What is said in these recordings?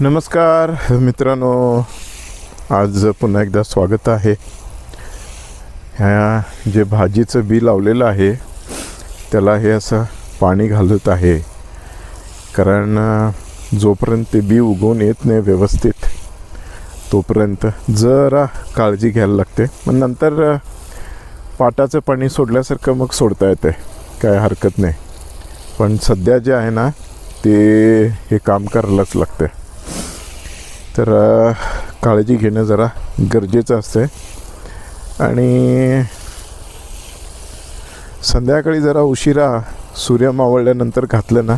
नमस्कार मित्रांनो, आज पुन्हा एकदा स्वागत आहे. ह्या जे भाजीचं बी लावलेलं आहे त्याला हे असं पाणी घालत आहे, कारण जोपर्यंत ते बी उगवून येत नाही व्यवस्थित तोपर्यंत जरा काळजी घ्यायला लागते. मग नंतर पाटाचं पाणी सोडल्यासारखं मग सोडता येते, काय हरकत नाही. पण सध्या जे आहे ना ते हे काम करायलाच लागते. तर काळजी घेणं जरा गरजेचं असते. आणि संध्याकाळी जरा उशिरा सूर्य मावळल्यानंतर घातलं ना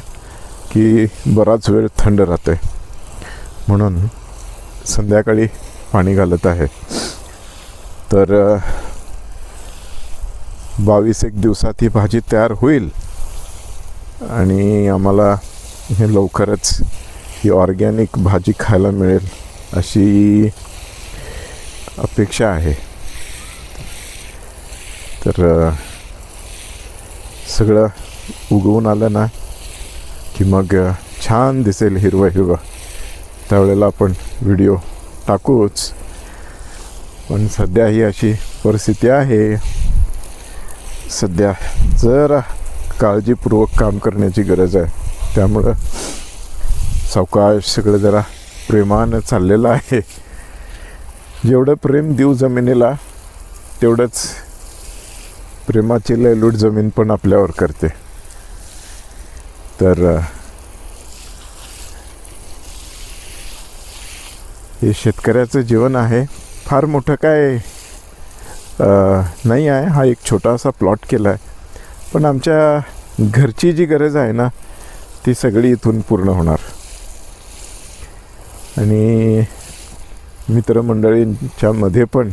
की बराच वेळ थंड राहते, म्हणून संध्याकाळी पाणी घालत आहे. तर 22-1 दिवसात ही भाजी तयार होईल आणि आम्हाला हे लवकरच ही ऑर्गॅनिक भाजी खायला मिळेल अशी अपेक्षा आहे. तर सगळं उगवून आलं ना की मग छान दिसेल हिरवं हिरवं, त्यावेळेला आपण व्हिडिओ टाकूच. पण सध्या ही अशी परिस्थिती आहे. सध्या जरा काळजीपूर्वक काम करण्याची गरज आहे. त्यामुळं सावकाश सगळं जरा प्रेमानं चाललेलं आहे. जेवढं प्रेम देऊ जमिनीला तेवढंच प्रेमाची लयलूट जमीन पण आपल्यावर करते. तर हे शेतकऱ्याचं जीवन आहे. फार मोठं काय नाही आहे. हा एक छोटासा प्लॉट केला आहे, पण आमच्या घरची जी गरज आहे ना ती सगळी इथून पूर्ण होणार. आणि मित्रमंडळींच्या मध्ये पण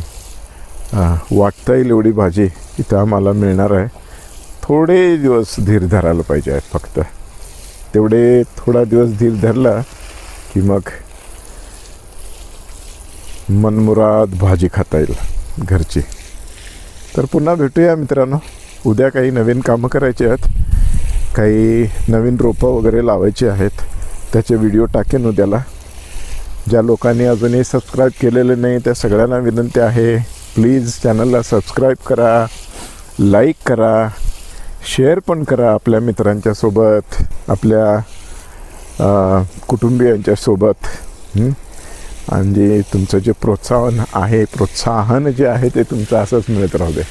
वाटता येईल एवढी भाजी इथं आम्हाला मिळणार आहे. थोडे दिवस धीर धरायला पाहिजे आहे. फक्त तेवढे थोडा दिवस धीर धरला की मग मनमुराद भाजी खाता येईल घरची. तर पुन्हा भेटूया मित्रांनो. उद्या काही नवीन कामं करायची आहेत, काही नवीन रोपं वगैरे लावायची आहेत, त्याचे व्हिडिओ टाकेन उद्याला. ज्या लोकांनी अजूनही सबस्क्राईब केलेलं नाही त्या सगळ्यांना विनंती आहे, प्लीज चॅनलला सबस्क्राईब करा, लाईक करा, शेअर पण करा आपल्या मित्रांच्यासोबत, आपल्या कुटुंबियांच्यासोबत. आणि तुमचं जे प्रोत्साहन जे आहे ते तुमचं असंच मिळत राहू दे.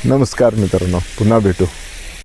नमस्कार मित्रांनो, पुन्हा भेटू.